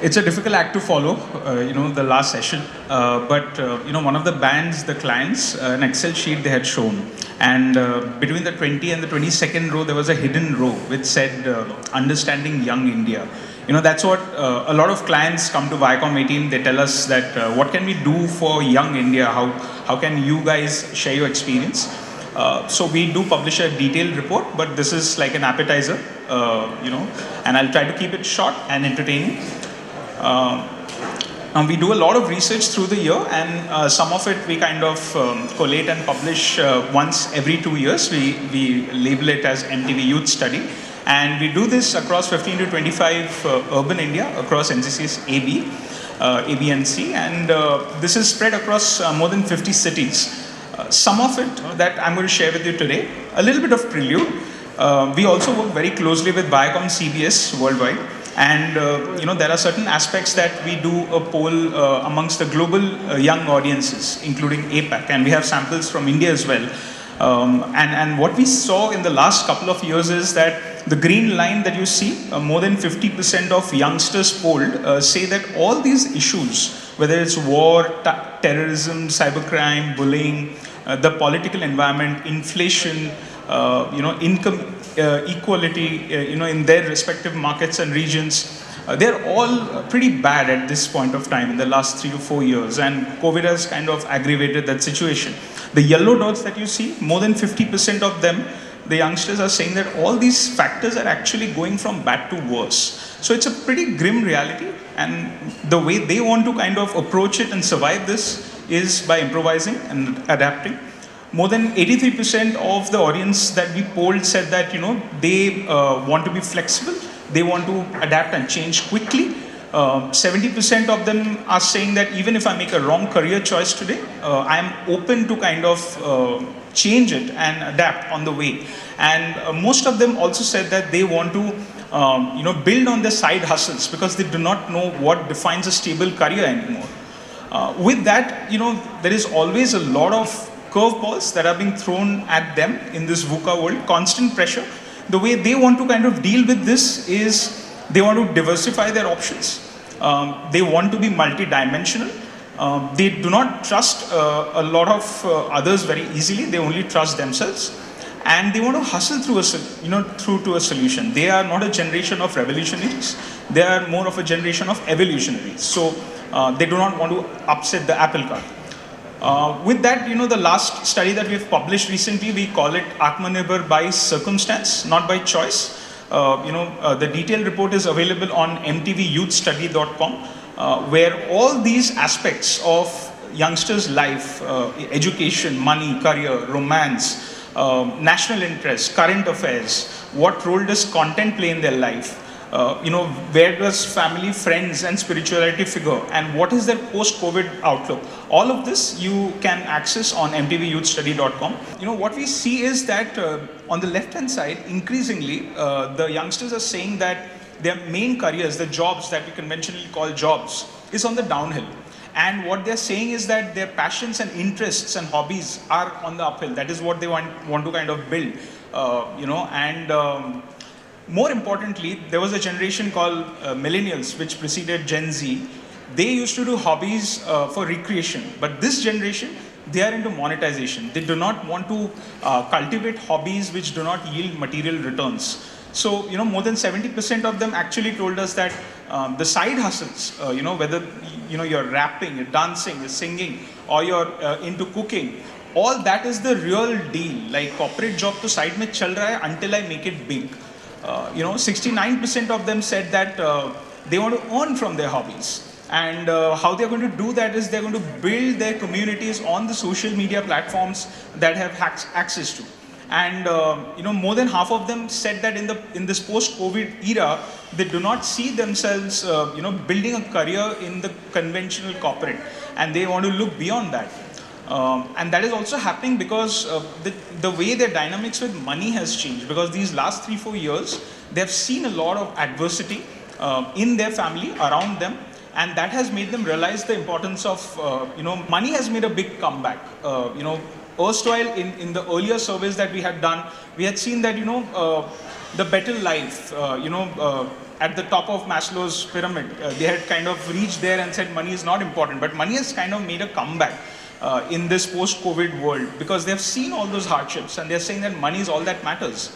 It's a difficult act to follow, the last session. But one of the bands, the clients, an Excel sheet they had shown. And between the 20 and the 22nd row, there was a hidden row which said, Understanding Young India. That's what a lot of clients come to Viacom 18. They tell us that what can we do for young India? How can you guys share your experience? So we do publish a detailed report, but this is like an appetizer, and I'll try to keep it short and entertaining. We do a lot of research through the year, and some of it we kind of collate and publish once every 2 years. We label it as MTV Youth Study. And we do this across 15 to 25 urban India, across NCC's AB, AB and C, and this is spread across more than 50 cities. Some of it that I'm going to share with you today, a little bit of prelude. We also work very closely with Viacom CBS worldwide, and there are certain aspects that we do a poll amongst the global young audiences, including APAC, and we have samples from India as well. And what we saw in the last couple of years is that the green line that you see, more than 50% of youngsters polled say that all these issues, whether it's war, terrorism, cybercrime, bullying, the political environment, inflation, income equality, in their respective markets and regions, they're all pretty bad at this point of time in the last 3 to 4 years, and COVID has kind of aggravated that situation. The yellow dots that you see, more than 50% of them, the youngsters are saying that all these factors are actually going from bad to worse. So it's a pretty grim reality, and the way they want to kind of approach it and survive this is by improvising and adapting. More than 83% of the audience that we polled said that, they want to be flexible, they want to adapt and change quickly. 70% of them are saying that even if I make a wrong career choice today, I am open to kind of change it and adapt on the way. And most of them also said that they want to build on their side hustles because they do not know what defines a stable career anymore. With that, there is always a lot of curveballs that are being thrown at them in this VUCA world, constant pressure. The way they want to kind of deal with this is they want to diversify their options. They want to be multidimensional. They do not trust a lot of others very easily. They only trust themselves, and they want to hustle through to a solution. They are not a generation of revolutionaries. They are more of a generation of evolutionaries. So they do not want to upset the apple cart. With that, the last study that we've published recently, we call it Atmanirbhar by circumstance, not by choice. The detailed report is available on mtvyouthstudy.com, where all these aspects of youngsters' life, education, money, career, romance, national interest, current affairs, what role does content play in their life, where does family, friends, and spirituality figure, and what is their post-COVID outlook. All of this you can access on mtvyouthstudy.com. What we see is that on the left-hand side, increasingly, the youngsters are saying that their main careers, the jobs that we conventionally call jobs, is on the downhill. And what they're saying is that their passions and interests and hobbies are on the uphill. That is what they want to kind of build, more importantly, there was a generation called millennials, which preceded Gen Z. They used to do hobbies for recreation, but this generation, they are into monetization. They do not want to cultivate hobbies which do not yield material returns. So, more than 70% of them actually told us that the side hustles, whether, you're rapping, you're dancing, you're singing, or you're into cooking, all that is the real deal. Like corporate job to side mein chal raha hai until I make it big. 69% of them said that they want to earn from their hobbies. And how they're going to do that is they're going to build their communities on the social media platforms that have access to. And more than half of them said that in this post-COVID era, they do not see themselves building a career in the conventional corporate, and they want to look beyond that. And that is also happening because the way their dynamics with money has changed, because these last 3-4 years they have seen a lot of adversity in their family, around them, and that has made them realize the importance of money has made a big comeback. Erstwhile in the earlier surveys that we had done, we had seen that the better life, at the top of Maslow's pyramid. They had kind of reached there and said money is not important, but money has kind of made a comeback in this post-COVID world because they've seen all those hardships and they're saying that money is all that matters.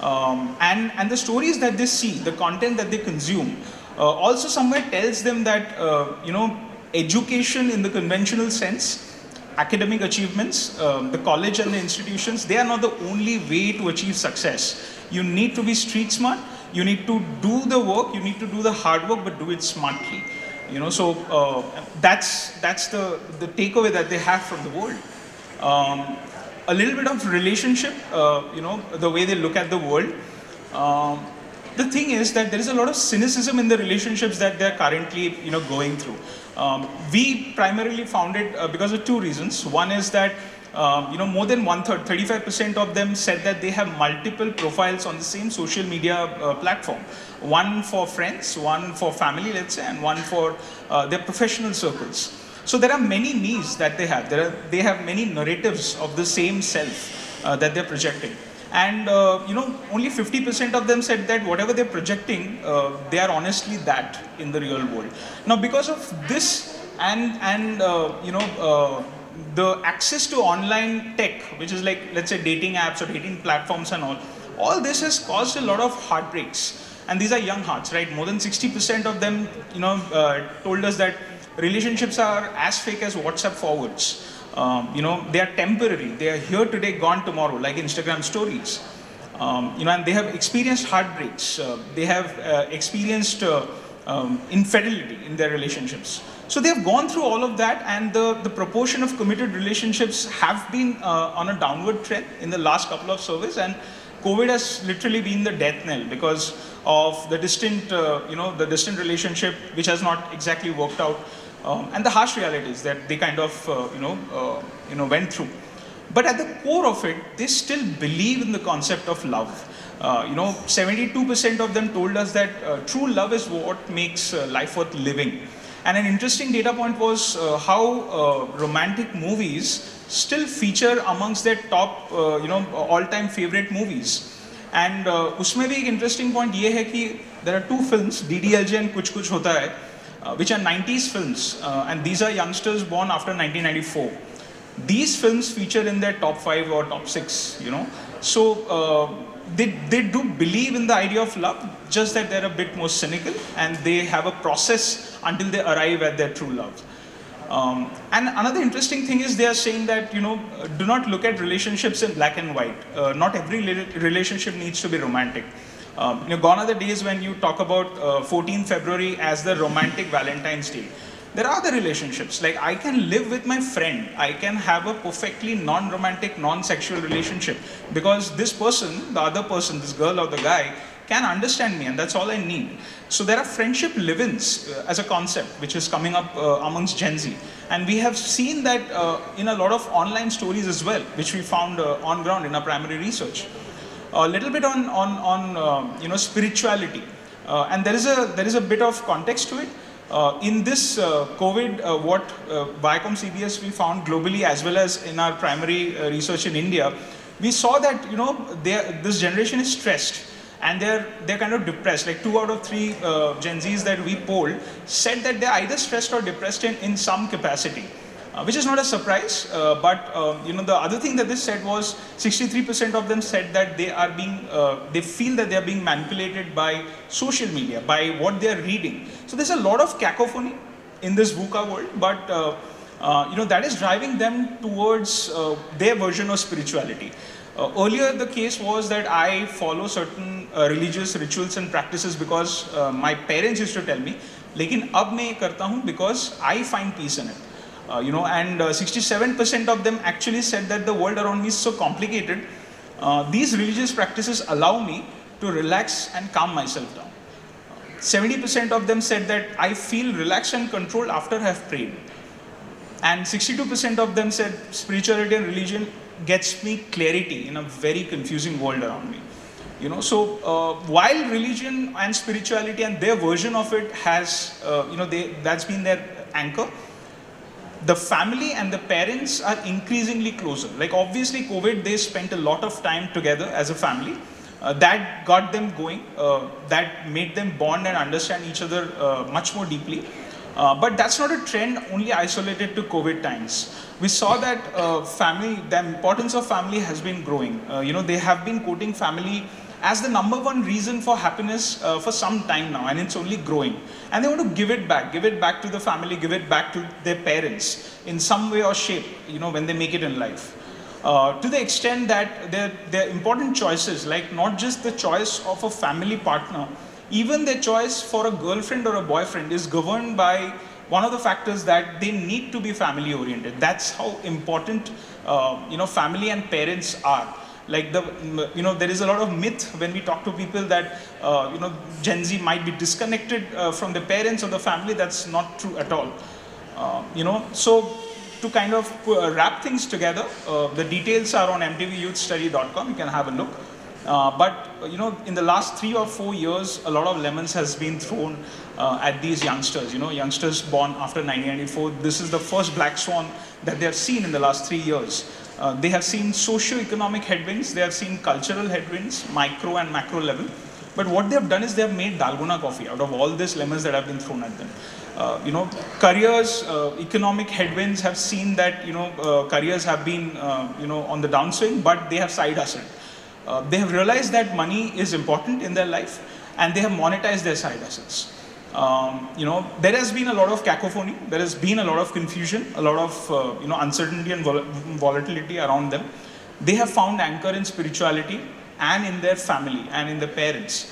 And the stories that they see, the content that they consume, also somewhere tells them that, education in the conventional sense, academic achievements, the college and the institutions, they are not the only way to achieve success. You need to be street smart, you need to do the work, you need to do the hard work, but do it smartly. That's the takeaway that they have from the world. A little bit of relationship, the way they look at the world. The thing is that there is a lot of cynicism in the relationships that they're currently, going through. We primarily found it because of two reasons. One is that, more than 1/3, 35% of them said that they have multiple profiles on the same social media platform. One for friends, one for family, let's say, and one for their professional circles. So there are many me's that they have. They have many narratives of the same self that they're projecting. And, only 50% of them said that whatever they're projecting, they are honestly that in the real world. Now, because of this and the access to online tech, which is like, let's say, dating apps or dating platforms and all this has caused a lot of heartbreaks. And these are young hearts, right? More than 60% of them, told us that relationships are as fake as WhatsApp forwards. They are temporary. They are here today, gone tomorrow, like Instagram stories. And they have experienced heartbreaks. They have experienced infidelity in their relationships. So they have gone through all of that, and the proportion of committed relationships have been on a downward trend in the last couple of surveys, and COVID has literally been the death knell because of the distant relationship which has not exactly worked out. And the harsh realities that they kind of, went through. But at the core of it, they still believe in the concept of love. 72% of them told us that true love is what makes life worth living. And an interesting data point was how romantic movies still feature amongst their top, all-time favorite movies. And उसमें भी एक interesting point ये है कि there are two films, DDLJ and कुछ कुछ होता है, which are 90s films, and these are youngsters born after 1994. These films feature in their top 5 or top 6, So they do believe in the idea of love, just that they're a bit more cynical and they have a process until they arrive at their true love. And another interesting thing is they are saying that, do not look at relationships in black and white. Not every relationship needs to be romantic. Gone are the days when you talk about 14 February as the romantic Valentine's Day. There are other relationships, like I can live with my friend, I can have a perfectly non-romantic, non-sexual relationship because this person, the other person, this girl or the guy, can understand me, and that's all I need. So there are friendship live-ins as a concept which is coming up amongst Gen Z. And we have seen that in a lot of online stories as well, which we found on ground in our primary research. A little bit on spirituality, and there is a bit of context to it. In this COVID, what Viacom CBS we found globally as well as in our primary research in India, we saw that this generation is stressed and they're kind of depressed. Like 2 out of 3 Gen Zs that we polled said that they're either stressed or depressed in some capacity. Which is not a surprise, but the other thing that they said was 63% of them said that they feel that they are being manipulated by social media, by what they are reading. So there's a lot of cacophony in this VUCA world, but that is driving them towards their version of spirituality. Earlier, the case was that I follow certain religious rituals and practices because my parents used to tell me, लेकिन अब मैं ये करता हूँ because I find peace in it. And 67% of them actually said that the world around me is so complicated. These religious practices allow me to relax and calm myself down. 70% of them said that I feel relaxed and controlled after I have prayed. And 62% of them said spirituality and religion gets me clarity in a very confusing world around me. So while religion and spirituality and their version of it has, that's been their anchor, the family and the parents are increasingly closer. Like obviously COVID, they spent a lot of time together as a family. That got them going, that made them bond and understand each other much more deeply. But that's not a trend only isolated to COVID times. We saw that the importance of family has been growing. They have been quoting family as the number one reason for happiness for some time now, and it's only growing. And they want to give it back to the family, give it back to their parents in some way or shape, when they make it in life. To the extent that there are important choices, like not just the choice of a family partner, even their choice for a girlfriend or a boyfriend is governed by one of the factors that they need to be family oriented. That's how important, family and parents are. Like there is a lot of myth when we talk to people that, Gen Z might be disconnected from the parents or the family. That's not true at all. So to kind of wrap things together, the details are on mtvyouthstudy.com. You can have a look. But in the last 3 or 4 years, a lot of lemons has been thrown at these youngsters. Youngsters born after 1994. This is the first black swan that they have seen in the last 3 years. They have seen socio-economic headwinds. They have seen cultural headwinds, micro and macro level. But what they have done is they have made dalgona coffee out of all these lemons that have been thrown at them. Careers, economic headwinds have seen that careers have been on the downswing, but they have side hustled. They have realized that money is important in their life, and they have monetized their side hustles. There has been a lot of cacophony. There has been a lot of confusion, a lot of uncertainty and volatility around them. They have found anchor in spirituality and in their family and in their parents.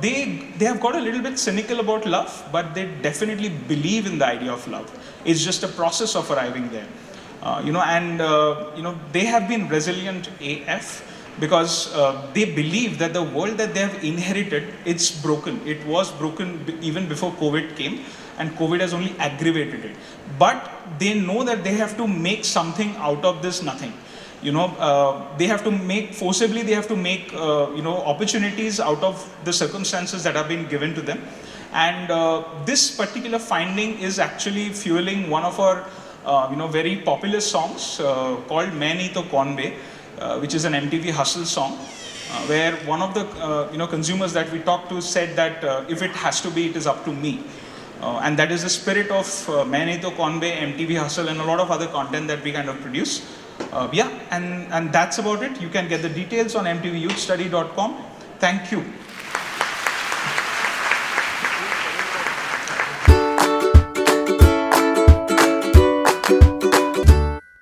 They have got a little bit cynical about love, but they definitely believe in the idea of love. It's just a process of arriving there. They have been resilient AF because they believe that the world that they have inherited, it's broken. It was broken even before COVID came, and COVID has only aggravated it. But they know that they have to make something out of this nothing. They have to make opportunities out of the circumstances that have been given to them. And this particular finding is actually fueling one of our very popular songs called Main Hi To Kaun Be, which is an MTV hustle song, where one of the consumers that we talked to said that if it has to be, it is up to me. And that is the spirit of Main Hi To Kaun Be, MTV hustle, and a lot of other content that we kind of produce. And that's about it. You can get the details on mtvyouthstudy.com. Thank you.